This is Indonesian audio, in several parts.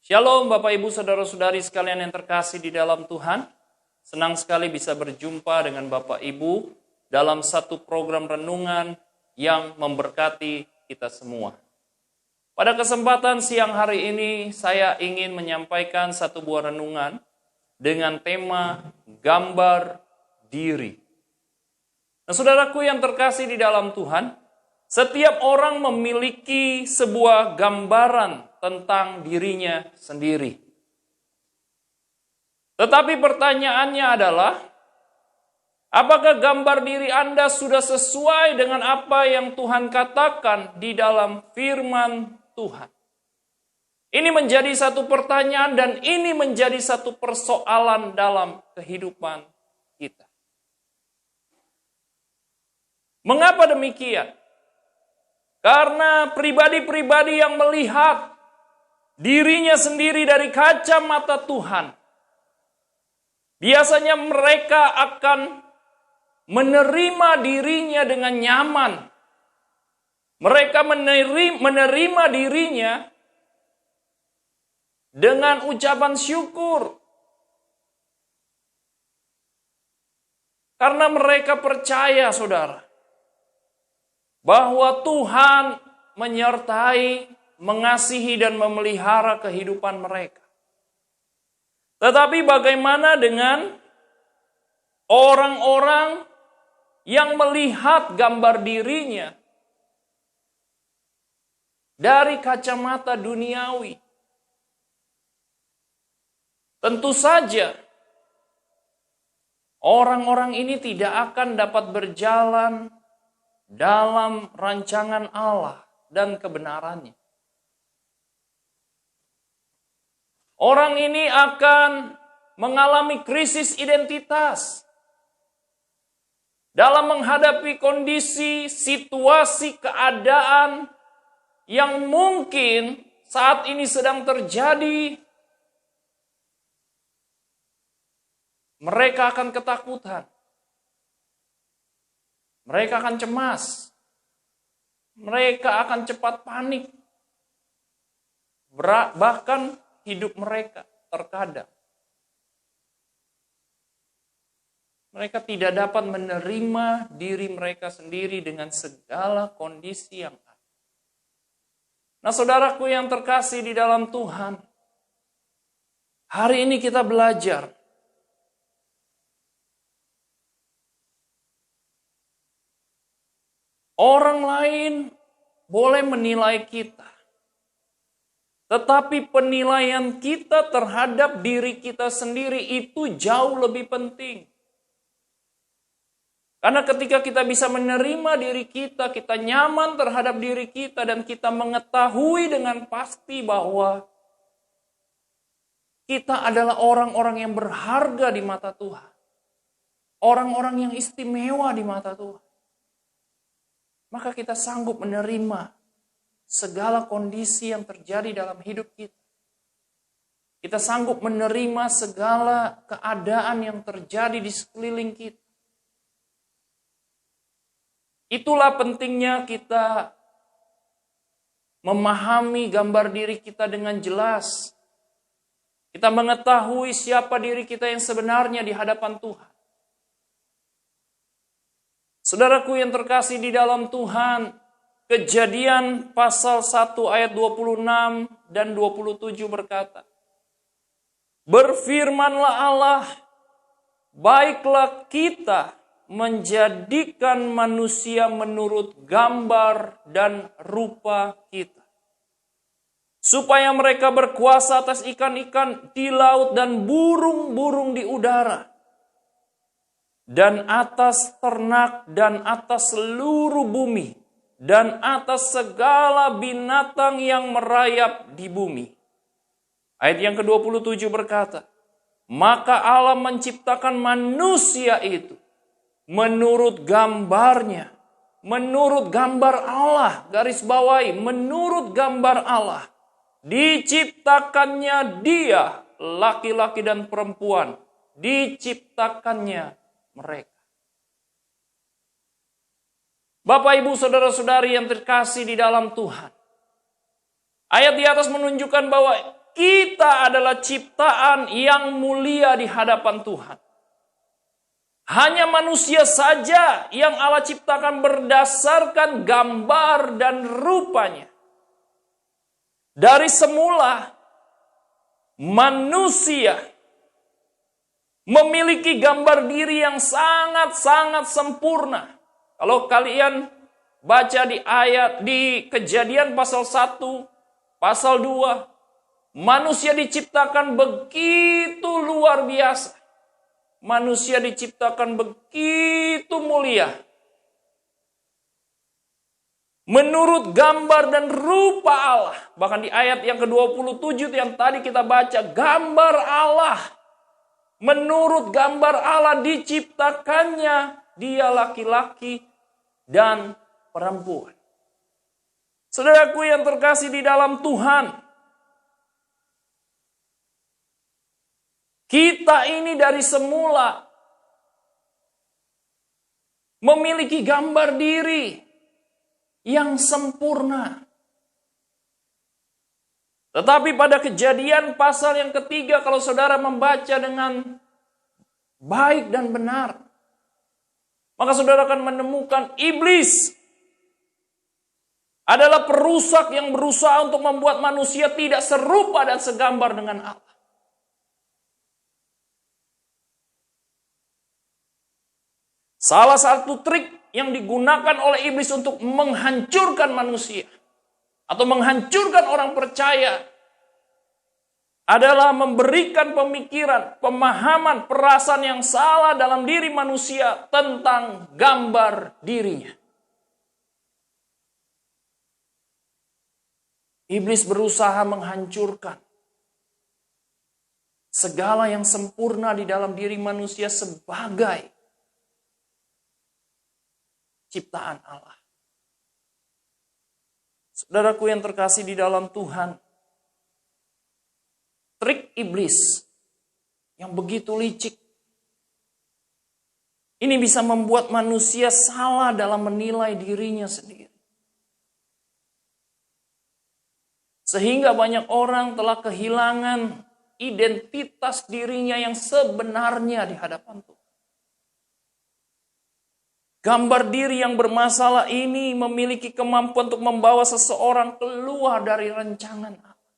Shalom Bapak Ibu Saudara-saudari sekalian yang terkasih di dalam Tuhan. Senang sekali bisa berjumpa dengan Bapak Ibu dalam satu program renungan yang memberkati kita semua. Pada kesempatan siang hari ini saya ingin menyampaikan satu buah renungan dengan tema gambar diri. Nah, saudaraku yang terkasih di dalam Tuhan, setiap orang memiliki sebuah gambaran tentang dirinya sendiri. Tetapi pertanyaannya adalah, apakah gambar diri Anda sudah sesuai dengan apa yang Tuhan katakan di dalam firman Tuhan? Ini menjadi satu pertanyaan dan ini menjadi satu persoalan dalam kehidupan kita. Mengapa demikian? Karena pribadi-pribadi yang melihat dirinya sendiri dari kacamata Tuhan, biasanya mereka akan menerima dirinya dengan nyaman. Mereka menerima dirinya dengan ucapan syukur. Karena mereka percaya, saudara, bahwa Tuhan menyertai, mengasihi dan memelihara kehidupan mereka. Tetapi bagaimana dengan orang-orang yang melihat gambar dirinya dari kacamata duniawi? Tentu saja orang-orang ini tidak akan dapat berjalan dalam rancangan Allah dan kebenarannya. Orang ini akan mengalami krisis identitas dalam menghadapi kondisi, situasi, keadaan yang mungkin saat ini sedang terjadi. Mereka akan ketakutan. Mereka akan cemas. Mereka akan cepat panik. Bahkan hidup mereka terkadang mereka tidak dapat menerima diri mereka sendiri dengan segala kondisi yang ada. Nah, saudaraku yang terkasih di dalam Tuhan, hari ini kita belajar orang lain boleh menilai kita, tetapi penilaian kita terhadap diri kita sendiri itu jauh lebih penting. Karena ketika kita bisa menerima diri kita, kita nyaman terhadap diri kita, dan kita mengetahui dengan pasti bahwa kita adalah orang-orang yang berharga di mata Tuhan. Orang-orang yang istimewa di mata Tuhan. Maka kita sanggup menerima segala kondisi yang terjadi dalam hidup kita. Kita sanggup menerima segala keadaan yang terjadi di sekeliling kita. Itulah pentingnya kita memahami gambar diri kita dengan jelas. Kita mengetahui siapa diri kita yang sebenarnya di hadapan Tuhan. Saudaraku yang terkasih di dalam Tuhan, Kejadian pasal 1 ayat 26 dan 27 berkata, "Berfirmanlah Allah, baiklah kita menjadikan manusia menurut gambar dan rupa kita, supaya mereka berkuasa atas ikan-ikan di laut dan burung-burung di udara, dan atas ternak dan atas seluruh bumi, dan atas segala binatang yang merayap di bumi." Ayat yang ke-27 berkata, "Maka Allah menciptakan manusia itu menurut gambarnya." Menurut gambar Allah, garis bawahi, menurut gambar Allah. Diciptakannya dia, laki-laki dan perempuan. Diciptakannya mereka. Bapak, Ibu, Saudara-saudari yang terkasih di dalam Tuhan. Ayat di atas menunjukkan bahwa kita adalah ciptaan yang mulia di hadapan Tuhan. Hanya manusia saja yang Allah ciptakan berdasarkan gambar dan rupanya. Dari semula, manusia memiliki gambar diri yang sangat-sangat sempurna. Kalau kalian baca di Kejadian pasal 1, pasal 2, manusia diciptakan begitu luar biasa. Manusia diciptakan begitu mulia. Menurut gambar dan rupa Allah. Bahkan di ayat yang ke-27 yang tadi kita baca, gambar Allah. Menurut gambar Allah diciptakannya dia laki-laki dan perempuan. Saudaraku yang terkasih di dalam Tuhan, kita ini dari semula memiliki gambar diri yang sempurna. Tetapi pada Kejadian pasal yang ketiga, kalau saudara membaca dengan baik dan benar, maka saudara akan menemukan iblis adalah perusak yang berusaha untuk membuat manusia tidak serupa dan segambar dengan Allah. Salah satu trik yang digunakan oleh iblis untuk menghancurkan manusia atau menghancurkan orang percaya adalah memberikan pemikiran, pemahaman, perasaan yang salah dalam diri manusia tentang gambar dirinya. Iblis berusaha menghancurkan segala yang sempurna di dalam diri manusia sebagai ciptaan Allah. Saudaraku yang terkasih di dalam Tuhan, trik iblis yang begitu licik ini bisa membuat manusia salah dalam menilai dirinya sendiri. Sehingga banyak orang telah kehilangan identitas dirinya yang sebenarnya di hadapan Tuhan. Gambar diri yang bermasalah ini memiliki kemampuan untuk membawa seseorang keluar dari rancangan Allah.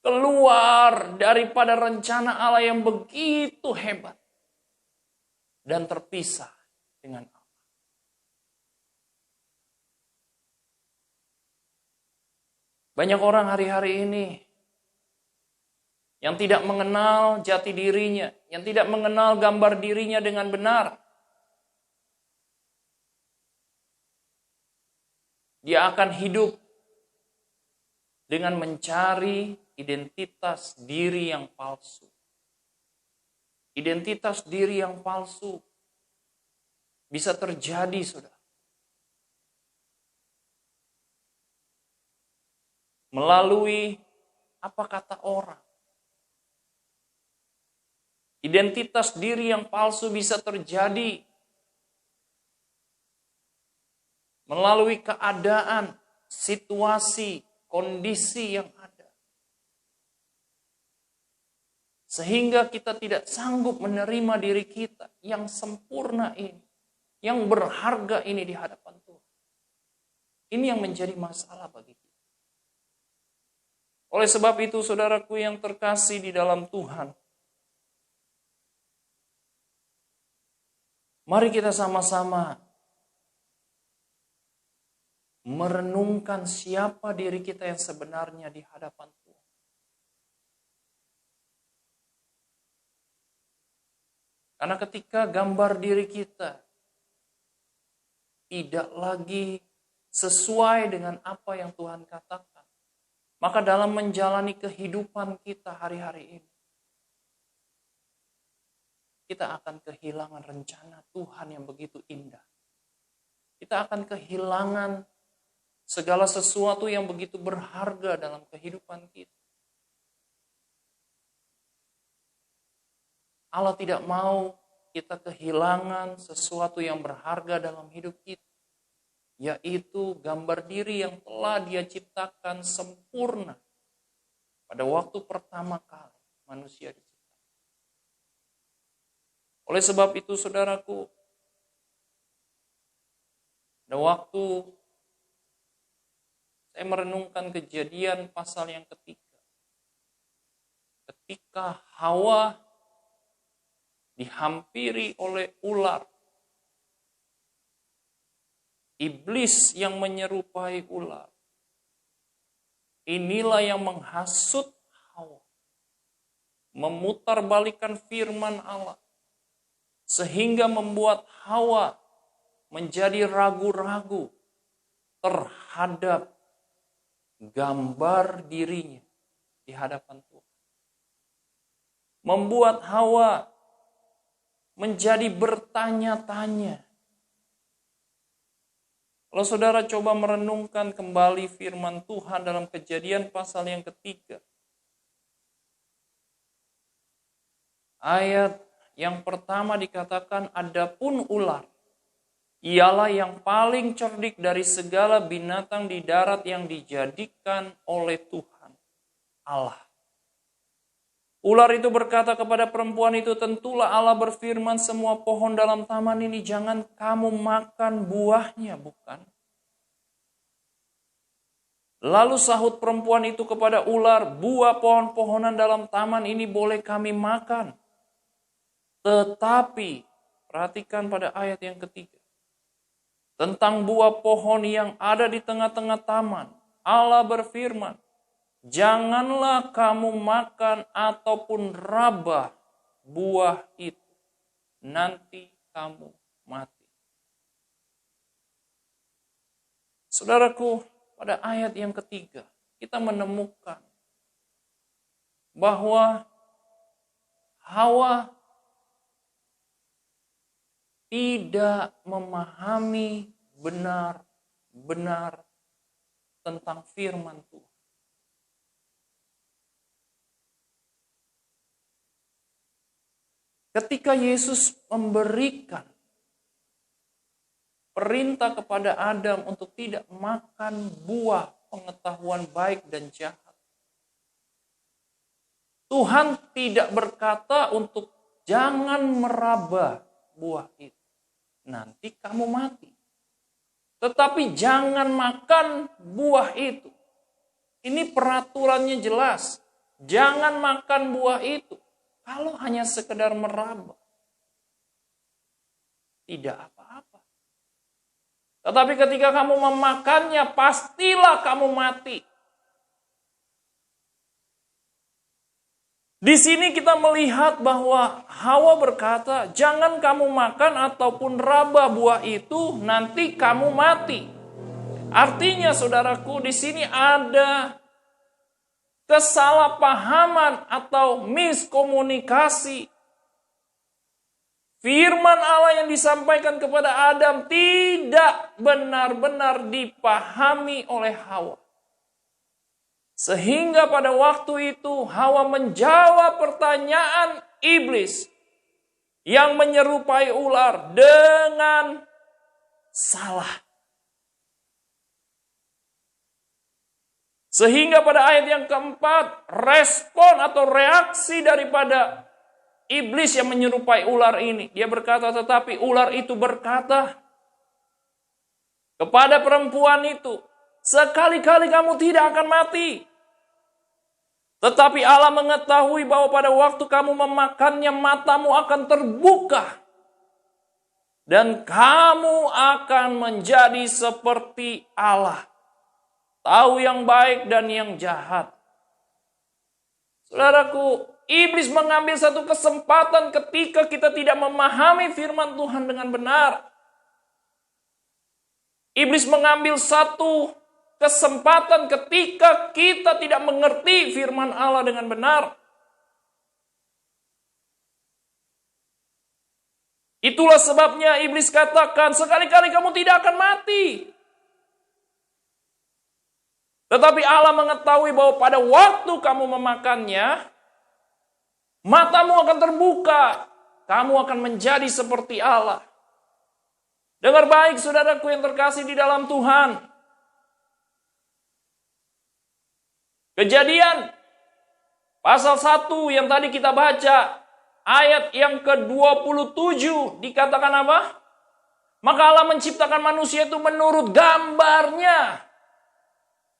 Keluar daripada rencana Allah yang begitu hebat. Dan terpisah dengan Allah. Banyak orang hari-hari ini yang tidak mengenal jati dirinya, yang tidak mengenal gambar dirinya dengan benar. Dia akan hidup dengan mencari identitas diri yang palsu. Identitas diri yang palsu bisa terjadi, saudara, melalui apa kata orang. Identitas diri yang palsu bisa terjadi melalui keadaan, situasi, kondisi yang ada. Sehingga kita tidak sanggup menerima diri kita yang sempurna ini, yang berharga ini di hadapan Tuhan. Ini yang menjadi masalah bagi kita. Oleh sebab itu, saudaraku yang terkasih di dalam Tuhan, mari kita sama-sama merenungkan siapa diri kita yang sebenarnya di hadapan Tuhan. Karena ketika gambar diri kita tidak lagi sesuai dengan apa yang Tuhan katakan, maka dalam menjalani kehidupan kita hari-hari ini, kita akan kehilangan rencana Tuhan yang begitu indah. Kita akan kehilangan segala sesuatu yang begitu berharga dalam kehidupan kita. Allah tidak mau kita kehilangan sesuatu yang berharga dalam hidup kita, yaitu gambar diri yang telah Dia ciptakan sempurna Pada waktu pertama kali manusia diciptakan. Oleh sebab itu saudaraku, pada waktu saya merenungkan Kejadian pasal yang ketiga, ketika Hawa dihampiri oleh ular, iblis yang menyerupai ular, inilah yang menghasut Hawa, memutarbalikkan firman Allah, sehingga membuat Hawa menjadi ragu-ragu terhadap gambar dirinya di hadapan Tuhan. Membuat Hawa menjadi bertanya-tanya. Kalau saudara coba merenungkan kembali firman Tuhan dalam Kejadian pasal yang ketiga, ayat yang pertama dikatakan, adapun ular, ialah yang paling cerdik dari segala binatang di darat yang dijadikan oleh Tuhan Allah. Ular itu berkata kepada perempuan itu, tentulah Allah berfirman, semua pohon dalam taman ini jangan kamu makan buahnya, bukan? Lalu sahut perempuan itu kepada ular, buah pohon-pohonan dalam taman ini boleh kami makan. Tetapi, perhatikan pada ayat yang ketiga. Tentang buah pohon yang ada di tengah-tengah taman, Allah berfirman, janganlah kamu makan ataupun raba buah itu. Nanti kamu mati. Saudaraku, pada ayat yang ketiga, kita menemukan bahwa Hawa tidak memahami benar-benar tentang firman Tuhan. Ketika Yesus memberikan perintah kepada Adam untuk tidak makan buah pengetahuan baik dan jahat, Tuhan tidak berkata untuk jangan meraba buah itu. Nanti kamu mati. Tetapi jangan makan buah itu. Ini peraturannya jelas. Jangan makan buah itu. Kalau hanya sekedar meraba, tidak apa-apa. Tetapi ketika kamu memakannya, pastilah kamu mati. Di sini kita melihat bahwa Hawa berkata, jangan kamu makan ataupun raba buah itu, nanti kamu mati. Artinya saudaraku, di sini ada kesalahpahaman atau miskomunikasi. Firman Allah yang disampaikan kepada Adam tidak benar-benar dipahami oleh Hawa. Sehingga pada waktu itu Hawa menjawab pertanyaan iblis yang menyerupai ular dengan salah. Sehingga pada ayat yang keempat, respon atau reaksi daripada iblis yang menyerupai ular ini. Dia berkata, tetapi ular itu berkata kepada perempuan itu, sekali-kali kamu tidak akan mati. Tetapi Allah mengetahui bahwa pada waktu kamu memakannya, matamu akan terbuka. Dan kamu akan menjadi seperti Allah. Tahu yang baik dan yang jahat. Saudaraku, iblis mengambil satu kesempatan ketika kita tidak memahami firman Tuhan dengan benar. Iblis mengambil satu kesempatan ketika kita tidak mengerti firman Allah dengan benar. Itulah sebabnya iblis katakan, sekali-kali kamu tidak akan mati. Tetapi Allah mengetahui bahwa pada waktu kamu memakannya, matamu akan terbuka. Kamu akan menjadi seperti Allah. Dengar baik saudaraku yang terkasih di dalam Tuhan. Kejadian Pasal 1 yang tadi kita baca, ayat yang ke-27 dikatakan apa? Maka Allah menciptakan manusia itu menurut gambarnya.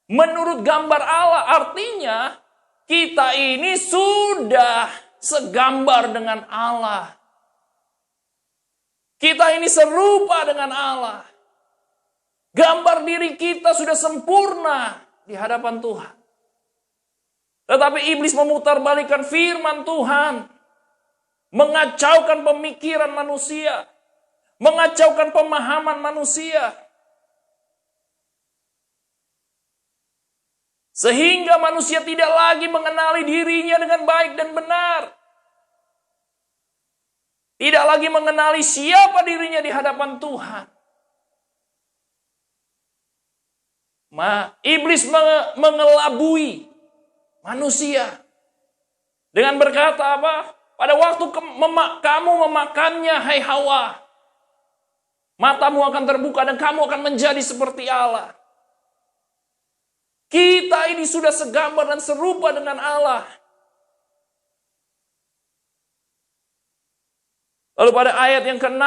Menurut gambar Allah, artinya kita ini sudah segambar dengan Allah. Kita ini serupa dengan Allah. Gambar diri kita sudah sempurna di hadapan Tuhan. Tetapi iblis memutarbalikkan firman Tuhan, mengacaukan pemikiran manusia, mengacaukan pemahaman manusia. Sehingga manusia tidak lagi mengenali dirinya dengan baik dan benar. Tidak lagi mengenali siapa dirinya di hadapan Tuhan. Iblis mengelabui manusia dengan berkata apa? Pada waktu kamu memakannya, hai Hawa, matamu akan terbuka dan kamu akan menjadi seperti Allah. Kita ini sudah segambar dan serupa dengan Allah. Lalu pada ayat yang ke-6,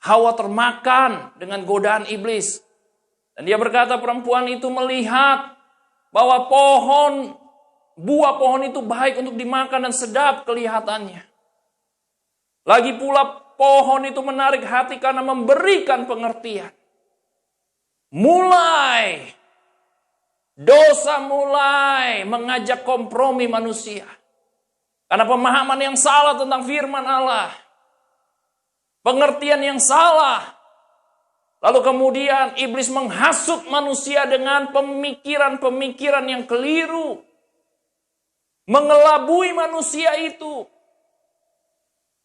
Hawa termakan dengan godaan iblis. Dan dia berkata, perempuan itu melihat bahwa buah pohon itu baik untuk dimakan dan sedap kelihatannya. Lagi pula pohon itu menarik hati karena memberikan pengertian. Dosa mulai mengajak kompromi manusia. Karena pemahaman yang salah tentang firman Allah. Pengertian yang salah. Lalu kemudian iblis menghasut manusia dengan pemikiran-pemikiran yang keliru. Mengelabui manusia itu.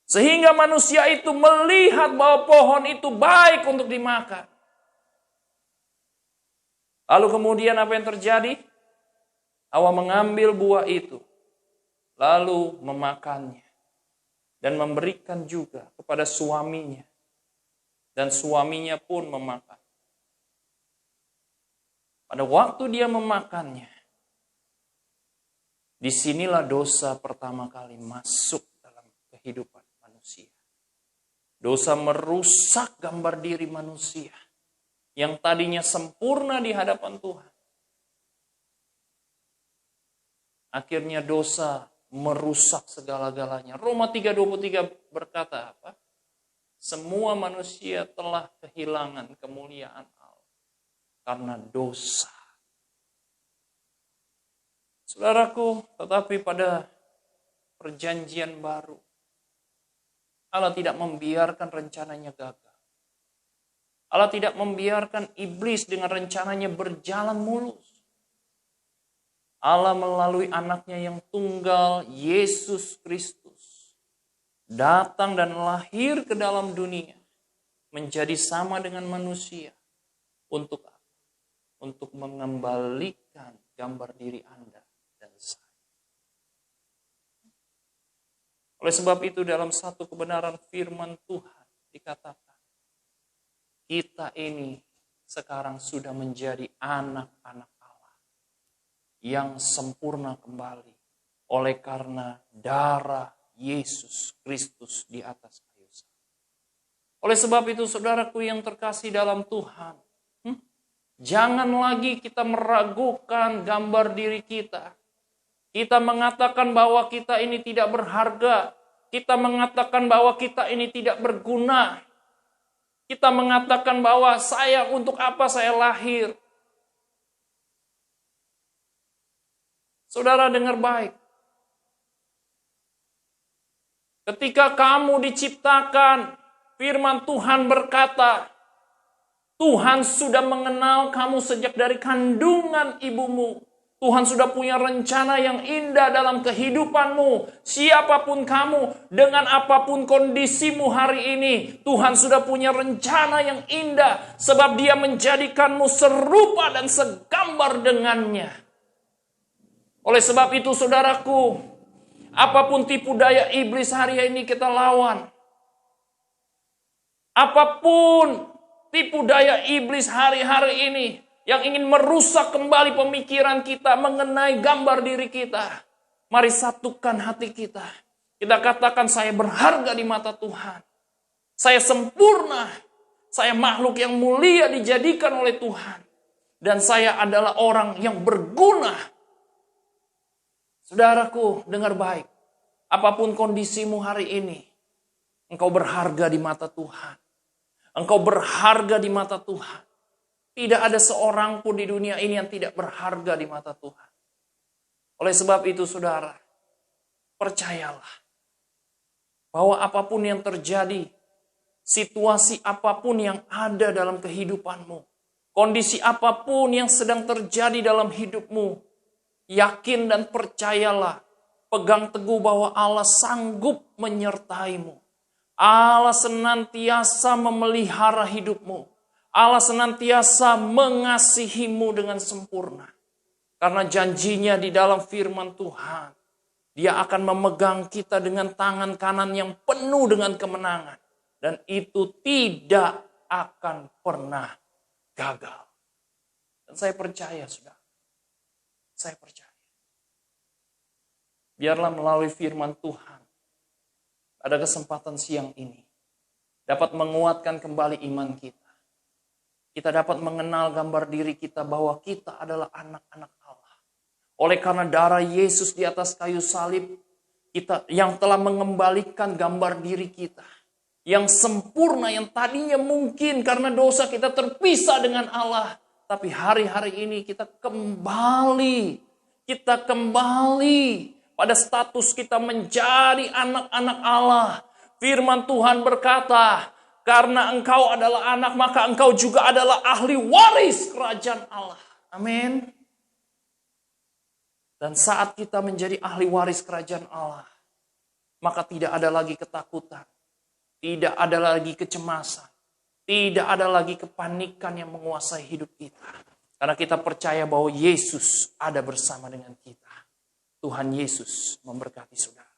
Sehingga manusia itu melihat bahwa pohon itu baik untuk dimakan. Lalu kemudian apa yang terjadi? Hawa mengambil buah itu. Lalu memakannya. Dan memberikan juga kepada suaminya. Dan suaminya pun memakan. Pada waktu dia memakannya, disinilah dosa pertama kali masuk dalam kehidupan manusia. Dosa merusak gambar diri manusia yang tadinya sempurna di hadapan Tuhan. Akhirnya dosa merusak segala-galanya. Roma 3:23 berkata apa? Semua manusia telah kehilangan kemuliaan Allah karena dosa. Saudaraku, tetapi pada perjanjian baru, Allah tidak membiarkan rencananya gagal. Allah tidak membiarkan iblis dengan rencananya berjalan mulus. Allah melalui anaknya yang tunggal, Yesus Kristus, datang dan lahir ke dalam dunia, menjadi sama dengan manusia. Untuk apa? Untuk mengembalikan gambar diri Anda dan saya. Oleh sebab itu dalam satu kebenaran firman Tuhan dikatakan, kita ini sekarang sudah menjadi anak-anak Allah yang sempurna kembali oleh karena darah Yesus Kristus di atas kayu salib. Oleh sebab itu saudaraku yang terkasih dalam Tuhan, jangan lagi kita meragukan gambar diri kita. Kita mengatakan bahwa kita ini tidak berharga. Kita mengatakan bahwa kita ini tidak berguna. Kita mengatakan bahwa untuk apa saya lahir. Saudara dengar baik. Ketika kamu diciptakan, firman Tuhan berkata, Tuhan sudah mengenal kamu sejak dari kandungan ibumu. Tuhan sudah punya rencana yang indah dalam kehidupanmu. Siapapun kamu, dengan apapun kondisimu hari ini, Tuhan sudah punya rencana yang indah. Sebab Dia menjadikanmu serupa dan segambar dengannya. Oleh sebab itu saudaraku, apapun tipu daya iblis hari ini kita lawan. Apapun tipu daya iblis hari-hari ini, yang ingin merusak kembali pemikiran kita mengenai gambar diri kita. Mari satukan hati kita. Kita katakan, saya berharga di mata Tuhan. Saya sempurna. Saya makhluk yang mulia dijadikan oleh Tuhan. Dan saya adalah orang yang berguna. Saudaraku, dengar baik. Apapun kondisimu hari ini, engkau berharga di mata Tuhan. Engkau berharga di mata Tuhan. Tidak ada seorang pun di dunia ini yang tidak berharga di mata Tuhan. Oleh sebab itu, saudara, percayalah bahwa apapun yang terjadi, situasi apapun yang ada dalam kehidupanmu, kondisi apapun yang sedang terjadi dalam hidupmu, yakin dan percayalah, pegang teguh bahwa Allah sanggup menyertaimu. Allah senantiasa memelihara hidupmu. Allah senantiasa mengasihimu dengan sempurna. Karena janjinya di dalam firman Tuhan, Dia akan memegang kita dengan tangan kanan yang penuh dengan kemenangan. Dan itu tidak akan pernah gagal. Dan saya percaya, saudara. Saya percaya. Biarlah melalui firman Tuhan, pada kesempatan siang ini, dapat menguatkan kembali iman kita. Kita dapat mengenal gambar diri kita bahwa kita adalah anak-anak Allah. Oleh karena darah Yesus di atas kayu salib, kita yang telah mengembalikan gambar diri kita. Yang sempurna, yang tadinya mungkin karena dosa kita terpisah dengan Allah. Tapi hari-hari ini kita kembali pada status kita menjadi anak-anak Allah. Firman Tuhan berkata, karena engkau adalah anak, maka engkau juga adalah ahli waris kerajaan Allah. Amin. Dan saat kita menjadi ahli waris kerajaan Allah, maka tidak ada lagi ketakutan. Tidak ada lagi kecemasan. Tidak ada lagi kepanikan yang menguasai hidup kita. Karena kita percaya bahwa Yesus ada bersama dengan kita. Tuhan Yesus memberkati saudara.